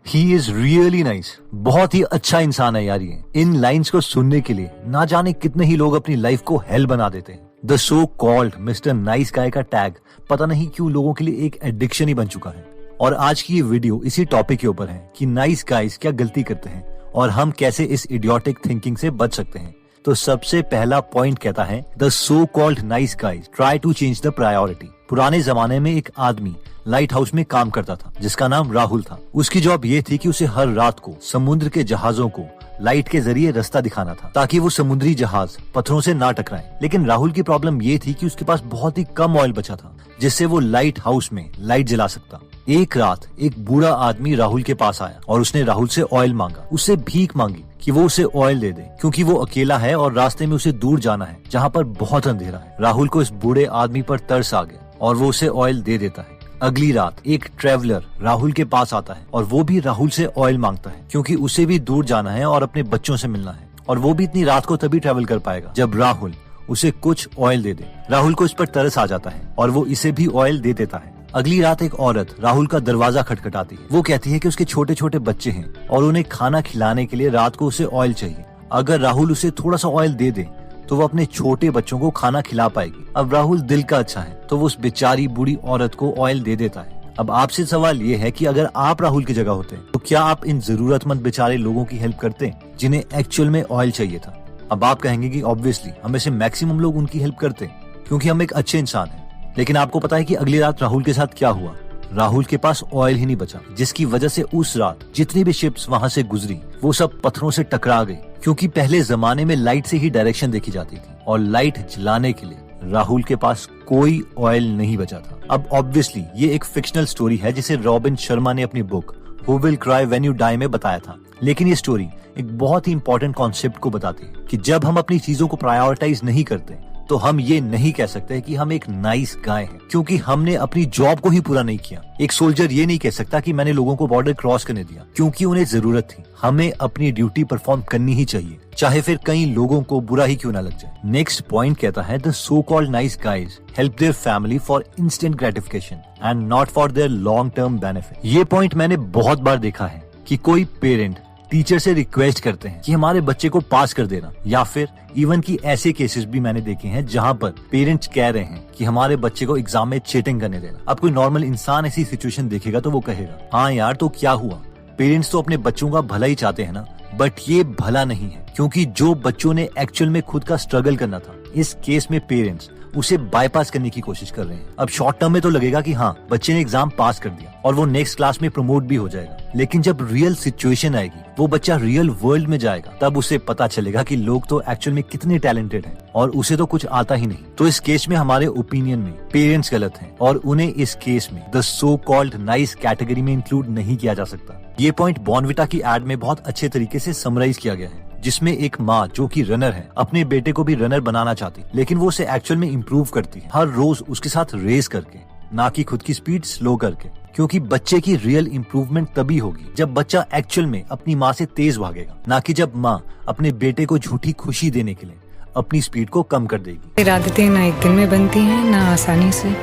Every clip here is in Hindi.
He is really nice. बहुत ही अच्छा इंसान है यार ये। इन लाइन्स को सुनने के लिए ना जाने कितने ही लोग अपनी लाइफ को हेल बना देते हैं। The so called mister nice guy का टैग पता नहीं क्यों लोगों के लिए एक एडिक्शन ही बन चुका है। और आज की ये वीडियो इसी टॉपिक के ऊपर है कि नाइस गाइज क्या गलती करते हैं और हम कैसे इस इडियोटिक थिंकिंग से बच सकते हैं। तो सबसे पहला पॉइंट कहता है the so called nice guys try to change the priority. पुराने जमाने में एक आदमी लाइट हाउस में काम करता था जिसका नाम राहुल था। उसकी जॉब ये थी कि उसे हर रात को समुद्र के जहाजों को लाइट के जरिए रास्ता दिखाना था ताकि वो समुद्री जहाज पत्थरों से ना टकराएं। लेकिन राहुल की प्रॉब्लम ये थी कि उसके पास बहुत ही कम ऑयल बचा था जिससे वो लाइट हाउस में लाइट जला सकता। एक रात एक बूढ़ा आदमी राहुल के पास आया और उसने राहुल से ऑयल मांगा। उससे भीख मांगी कि वो उसे ऑयल दे दे क्योंकि वो अकेला है और रास्ते में उसे दूर जाना है जहाँ पर बहुत अंधेरा है। राहुल को इस बूढ़े आदमी पर तरस आ गया और वो उसे ऑयल दे देता है। अगली रात एक ट्रेवलर राहुल के पास आता है और वो भी राहुल से ऑयल मांगता है क्योंकि उसे भी दूर जाना है और अपने बच्चों से मिलना है और वो भी इतनी रात को तभी ट्रेवल कर पाएगा जब राहुल उसे कुछ ऑयल दे दे। राहुल को इस पर तरस आ जाता है और वो इसे भी ऑयल दे देता है। अगली रात एक औरत राहुल का दरवाजा खटखटाती है। वो कहती है कि उसके छोटे छोटे बच्चे हैं और उन्हें खाना खिलाने के लिए रात को उसे ऑयल चाहिए। अगर राहुल उसे थोड़ा सा ऑयल दे दे तो वो अपने छोटे बच्चों को खाना खिला पाएगी। अब राहुल दिल का अच्छा है तो वो उस बेचारी बूढ़ी औरत को ऑयल दे देता है। अब आपसे सवाल ये है कि अगर आप राहुल की जगह होते तो क्या आप इन जरूरतमंद बेचारे लोगों की हेल्प करते जिन्हें एक्चुअल में ऑयल चाहिए था? अब आप कहेंगे कि ऑब्वियसली हमें से मैक्सिमम लोग उनकी हेल्प करते क्योंकि हम एक अच्छे इंसान हैं। लेकिन आपको पता है कि अगली रात राहुल के साथ क्या हुआ? राहुल के पास ऑयल ही नहीं बचा जिसकी वजह से उस रात जितनी भी शिप्स वहाँ से गुजरी वो सब पत्थरों से टकरा गई क्योंकि पहले जमाने में लाइट से ही डायरेक्शन देखी जाती थी और लाइट जलाने के लिए राहुल के पास कोई ऑयल नहीं बचा था। अब ऑब्वियसली ये एक फिक्शनल स्टोरी है जिसे रॉबिन शर्मा ने अपनी book who will cry when you die में बताया था। लेकिन ये स्टोरी एक बहुत ही इंपॉर्टेंट कॉन्सेप्ट को बताती है कि जब हम अपनी चीजों को प्रायोरिटाइज नहीं करते तो हम ये नहीं कह सकते कि हम एक नाइस गाय हैं क्योंकि हमने अपनी जॉब को ही पूरा नहीं किया। एक सोल्जर ये नहीं कह सकता कि मैंने लोगों को बॉर्डर क्रॉस करने दिया क्योंकि उन्हें जरूरत थी। हमें अपनी ड्यूटी परफॉर्म करनी ही चाहिए चाहे फिर कई लोगों को बुरा ही क्यों ना लग जाए। नेक्स्ट पॉइंट कहता है the so called nice guys help their family for instant gratification and not for their long term benefit. ये पॉइंट मैंने बहुत बार देखा है कि कोई पेरेंट टीचर से रिक्वेस्ट करते हैं कि हमारे बच्चे को पास कर देना, या फिर इवन की ऐसे केसेस भी मैंने देखे हैं जहां पर पेरेंट्स कह रहे हैं कि हमारे बच्चे को एग्जाम में चीटिंग करने देना। अब कोई नॉर्मल इंसान ऐसी सिचुएशन देखेगा तो वो कहेगा हाँ यार तो क्या हुआ, पेरेंट्स तो अपने बच्चों का भला ही चाहते हैं ना। बट ये भला नहीं है क्योंकि जो बच्चों ने एक्चुअल में खुद का स्ट्रगल करना था इस केस में पेरेंट्स उसे बाईपास करने की कोशिश कर रहे हैं। अब शॉर्ट टर्म में तो लगेगा कि हाँ बच्चे ने एग्जाम पास कर दिया और वो नेक्स्ट क्लास में प्रमोट भी हो जाएगा, लेकिन जब रियल सिचुएशन आएगी वो बच्चा रियल वर्ल्ड में जाएगा तब उसे पता चलेगा कि लोग तो एक्चुअल में कितने टैलेंटेड हैं और उसे तो कुछ आता ही नहीं। तो इस केस में हमारे ओपिनियन में पेरेंट्स गलत हैं और उन्हें इस केस में the so called nice category में इंक्लूड नहीं किया जा सकता। ये पॉइंट बॉर्नविटा की एड में बहुत अच्छे तरीके से समराइज किया गया है जिसमें एक माँ जो कि रनर है अपने बेटे को भी रनर बनाना चाहती लेकिन वो उसे एक्चुअल में इम्प्रूव करती है हर रोज उसके साथ रेस करके, ना कि खुद की स्पीड स्लो करके। क्योंकि बच्चे की रियल इम्प्रूवमेंट तभी होगी जब बच्चा एक्चुअल में अपनी माँ से तेज भागेगा, ना कि जब माँ अपने बेटे को झूठी खुशी देने के लिए अपनी स्पीड को कम कर देगी। इरादतें ना एक दिन में बनती हैं ना आसानी से।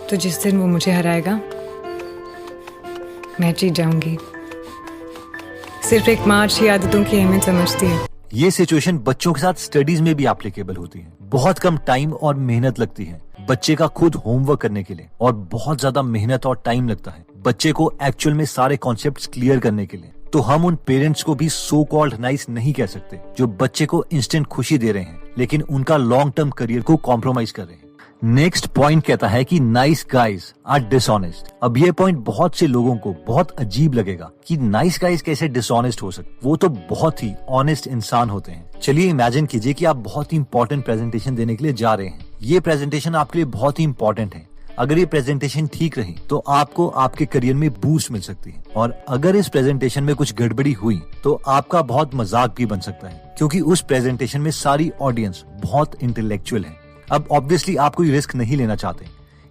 तो जिस दिन वो मुझे हराएगा मैं जीत जाऊंगी। सिर्फ एक माँ अच्छी आदतों की अहमियत समझती है। ये सिचुएशन बच्चों के साथ स्टडीज में भी एप्लीकेबल होती है। बहुत कम टाइम और मेहनत लगती है बच्चे का खुद होमवर्क करने के लिए और बहुत ज्यादा मेहनत और टाइम लगता है बच्चे को एक्चुअल में सारे कॉन्सेप्ट्स क्लियर करने के लिए। तो हम उन पेरेंट्स को भी सो कॉल्ड नाइस नहीं कह सकते जो बच्चे को इंस्टेंट खुशी दे रहे हैं लेकिन उनका लॉन्ग टर्म करियर को कॉम्प्रोमाइज कर रहे हैं। नेक्स्ट पॉइंट कहता है कि नाइस गाइज आर डिसऑनेस्ट। अब ये पॉइंट बहुत से लोगों को बहुत अजीब लगेगा कि नाइस गाइज कैसे डिसऑनेस्ट हो सकते, वो तो बहुत ही ऑनेस्ट इंसान होते हैं। चलिए इमेजिन कीजिए कि आप बहुत ही इंपॉर्टेंट प्रेजेंटेशन देने के लिए जा रहे हैं। ये प्रेजेंटेशन आपके लिए बहुत ही इंपॉर्टेंट है। अगर ये प्रेजेंटेशन ठीक रही तो आपको आपके करियर में बूस्ट मिल सकती है और अगर इस प्रेजेंटेशन में कुछ गड़बड़ी हुई तो आपका बहुत मजाक भी बन सकता है क्योंकि उस प्रेजेंटेशन में सारी ऑडियंस बहुत इंटेलेक्चुअल है। अब ऑब्वियसली आप कोई रिस्क नहीं लेना चाहते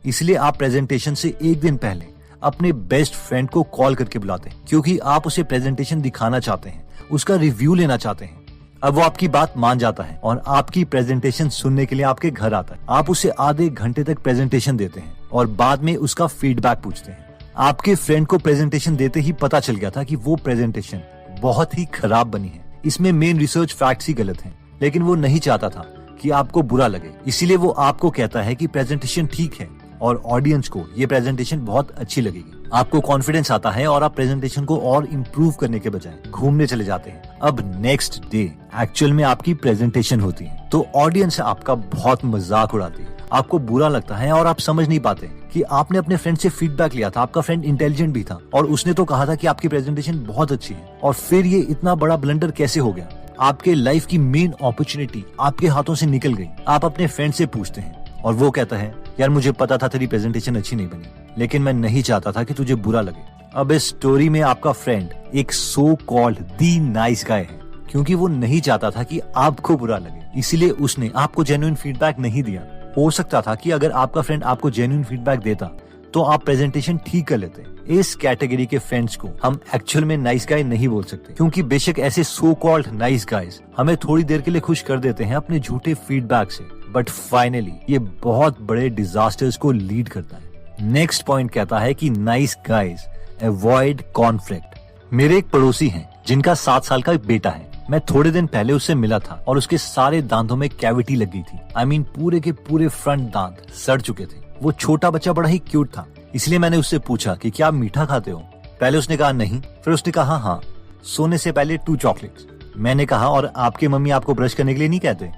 इसलिए आप प्रेजेंटेशन से एक दिन पहले अपने बेस्ट फ्रेंड को कॉल करके बुलाते हैं क्योंकि आप उसे प्रेजेंटेशन दिखाना चाहते हैं, उसका रिव्यू लेना चाहते हैं। अब वो आपकी बात मान जाता है और आपकी प्रेजेंटेशन सुनने के लिए आपके घर आता है। आप उसे आधे घंटे तक प्रेजेंटेशन देते हैं और बाद में उसका फीडबैक पूछते हैं। आपके फ्रेंड को प्रेजेंटेशन देते ही पता चल गया था कि वो प्रेजेंटेशन बहुत ही खराब बनी है। इसमें मेन रिसर्च फैक्ट्स ही गलत हैं, लेकिन वो नहीं चाहता था कि आपको बुरा लगे, इसीलिए वो आपको कहता है कि प्रेजेंटेशन ठीक है और ऑडियंस को ये प्रेजेंटेशन बहुत अच्छी लगेगी। आपको कॉन्फिडेंस आता है और आप प्रेजेंटेशन को और इम्प्रूव करने के बजाय घूमने चले जाते हैं। अब नेक्स्ट डे एक्चुअल में आपकी प्रेजेंटेशन होती है तो ऑडियंस आपका बहुत मजाक उड़ाती है, आपको बुरा लगता है और आप समझ नहीं पाते कि आपने अपने फ्रेंड से फीडबैक लिया था। आपका फ्रेंड इंटेलिजेंट भी था और उसने तो कहा था कि आपकी प्रेजेंटेशन बहुत अच्छी है, और फिर ये इतना बड़ा ब्लंडर कैसे हो गया। आपके लाइफ की मेन अपॉर्चुनिटी आपके हाथों से निकल गई। आप अपने फ्रेंड से पूछते हैं और वो कहता है, यार मुझे पता था तेरी प्रेजेंटेशन अच्छी नहीं बनी, लेकिन मैं नहीं चाहता था कि तुझे बुरा लगे। अब इस स्टोरी में आपका फ्रेंड एक so called the nice guy है, क्योंकि वो नहीं चाहता था कि आपको बुरा लगे, इसीलिए उसने आपको जेन्युइन फीडबैक नहीं दिया। हो सकता था कि अगर आपका फ्रेंड आपको जेन्युइन फीडबैक देता तो आप प्रेजेंटेशन ठीक कर लेते। इस कैटेगरी के फ्रेंड्स को हम एक्चुअल में नाइस गाय नहीं बोल सकते, क्योंकि बेशक ऐसे सो कॉल्ड नाइस गाइज हमें थोड़ी देर के लिए खुश कर देते हैं अपने झूठे फीडबैक से, बट फाइनली ये बहुत बड़े डिजास्टर्स को लीड करता है। नेक्स्ट पॉइंट कहता है कि नाइस गाइज अवॉइड कॉन्फ्लिक्ट। मेरे एक पड़ोसी हैं जिनका 7 साल का एक बेटा है। मैं थोड़े दिन पहले उससे मिला था और उसके सारे दांतों में कैविटी लग गई थी। I mean, पूरे के पूरे फ्रंट दांत सड़ चुके थे। वो छोटा बच्चा बड़ा ही क्यूट था, इसलिए मैंने उससे पूछा कि क्या आप मीठा खाते हो। पहले उसने कहा नहीं, फिर उसने कहा हाँ, सोने से पहले 2 चॉकलेट्स। मैंने कहा और आपके मम्मी आपको ब्रश करने के लिए नहीं कहते?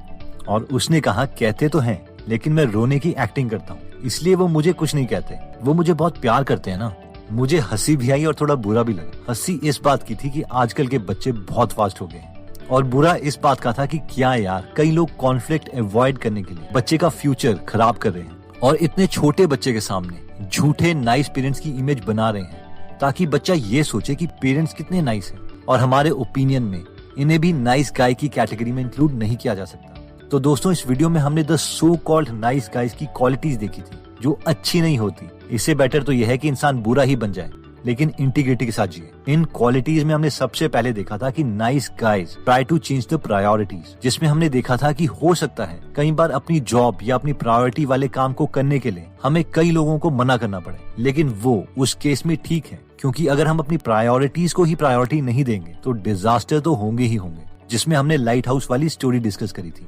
और उसने कहा कहते तो हैं, लेकिन मैं रोने की एक्टिंग करता हूँ, इसलिए वो मुझे कुछ नहीं कहते। वो मुझे बहुत प्यार करते हैं ना। मुझे हंसी भी आई और थोड़ा बुरा भी लगा। हंसी इस बात की थी कि आजकल के बच्चे बहुत फास्ट हो गए हैं, और बुरा इस बात का था कि क्या यार, कई लोग कॉन्फ्लिक्ट अवॉइड करने के लिए बच्चे का फ्यूचर खराब कर रहे हैं और इतने छोटे बच्चे के सामने झूठे नाइस पेरेंट्स की इमेज बना रहे हैं, ताकि बच्चा ये सोचे कि पेरेंट्स कितने नाइस हैं। और हमारे ओपिनियन में इन्हें भी नाइस गाय की कैटेगरी में इंक्लूड नहीं किया जा सकता। तो दोस्तों, इस वीडियो में हमने the so called nice guys की क्वालिटीज देखी थी जो अच्छी नहीं होती। इससे बेटर तो यह है कि इंसान बुरा ही बन जाए, लेकिन इंटीग्रिटी के साथ जिए। इन क्वालिटीज में हमने सबसे पहले देखा था कि nice guys try to change the priorities, जिसमें हमने देखा था कि हो सकता है कई बार अपनी जॉब या अपनी प्रायोरिटी वाले काम को करने के लिए हमें कई लोगों को मना करना पड़े, लेकिन वो उस केस में ठीक है, क्योंकि अगर हम अपनी प्रायोरिटीज को ही प्रायोरिटी नहीं देंगे तो डिजास्टर तो होंगे ही होंगे, जिसमें हमने लाइट हाउस वाली स्टोरी डिस्कस करी थी।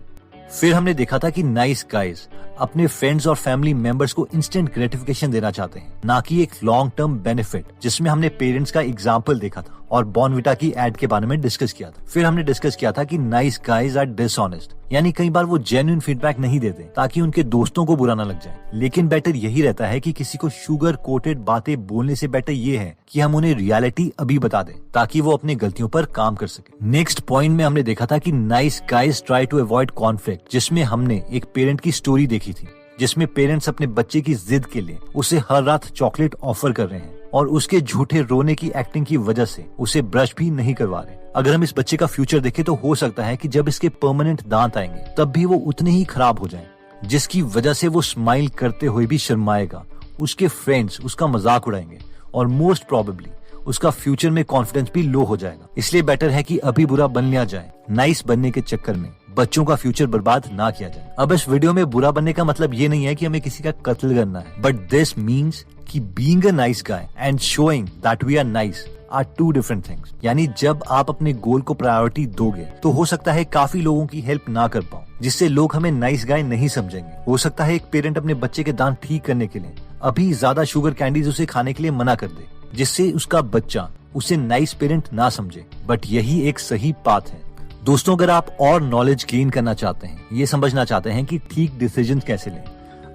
फिर हमने देखा था कि नाइस गाइज अपने फ्रेंड्स और फैमिली मेंबर्स को इंस्टेंट ग्रेटिफिकेशन देना चाहते हैं, ना कि एक लॉन्ग टर्म बेनिफिट, जिसमें हमने पेरेंट्स का एग्जाम्पल देखा था और बॉर्नविटा की एड के बारे में डिस्कस किया था। फिर हमने डिस्कस किया था कि नाइस गाइज आर डिसऑनेस्ट, यानी कई बार वो जेन्युइन फीडबैक नहीं देते ताकि उनके दोस्तों को बुरा ना लग जाए, लेकिन बेटर यही रहता है कि किसी को शुगर कोटेड बातें बोलने से बेटर ये है कि हम उन्हें रियलिटी अभी बता दें, ताकि वो अपनी गलतियों पर काम कर सके। नेक्स्ट पॉइंट में हमने देखा था कि nice guys try to avoid conflict, जिसमें हमने एक पेरेंट की स्टोरी देखी थी, जिसमें पेरेंट्स अपने बच्चे की जिद के लिए उसे हर रात चॉकलेट ऑफर कर रहे हैं और उसके झूठे रोने की एक्टिंग की वजह से उसे ब्रश भी नहीं करवा रहे। अगर हम इस बच्चे का फ्यूचर देखें तो हो सकता है कि जब इसके परमानेंट दांत आएंगे तब भी वो उतने ही खराब हो जाएं, जिसकी वजह से वो स्माइल करते हुए भी शर्माएगा, उसके फ्रेंड्स उसका मजाक उड़ाएंगे और मोस्ट प्रोबेबली उसका फ्यूचर में कॉन्फिडेंस भी लो हो जाएगा। इसलिए बेटर है कि अभी बुरा बन लिया जाए, नाइस बनने के चक्कर में बच्चों का फ्यूचर बर्बाद ना किया जाए। अब इस वीडियो में बुरा बनने का मतलब ये नहीं है कि हमें किसी का कत्ल करना है, बट दिस मीन्स कि being a nice guy and showing that we are nice are 2 different things. यानी जब आप अपने गोल को प्रायोरिटी दोगे तो हो सकता है काफी लोगों की हेल्प ना कर पाओ, जिससे लोग हमें नाइस गाय नहीं समझेंगे। हो सकता है एक पेरेंट अपने बच्चे के दांत ठीक करने के लिए अभी ज्यादा शुगर कैंडीज उसे खाने के लिए मना कर दे, जिससे उसका बच्चा उसे नाइस पेरेंट ना समझे, बट यही एक सही पाथ है। दोस्तों, अगर आप और नॉलेज गेन करना चाहते हैं, ये समझना चाहते हैं कि ठीक डिसीजन कैसे लें,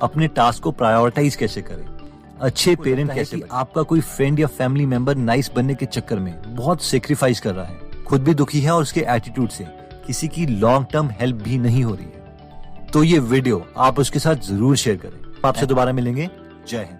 अपने टास्क को प्रायोरिटाइज कैसे करें, अच्छे पेरेंट कैसे, आपका कोई फ्रेंड या फैमिली मेंबर नाइस बनने के चक्कर में बहुत सेक्रीफाइस कर रहा है, खुद भी दुखी है और उसके एटीट्यूड से किसी की लॉन्ग टर्म हेल्प भी नहीं हो रही है, तो ये वीडियो आप उसके साथ जरूर शेयर करें। आपसे दोबारा मिलेंगे। जय हिंद।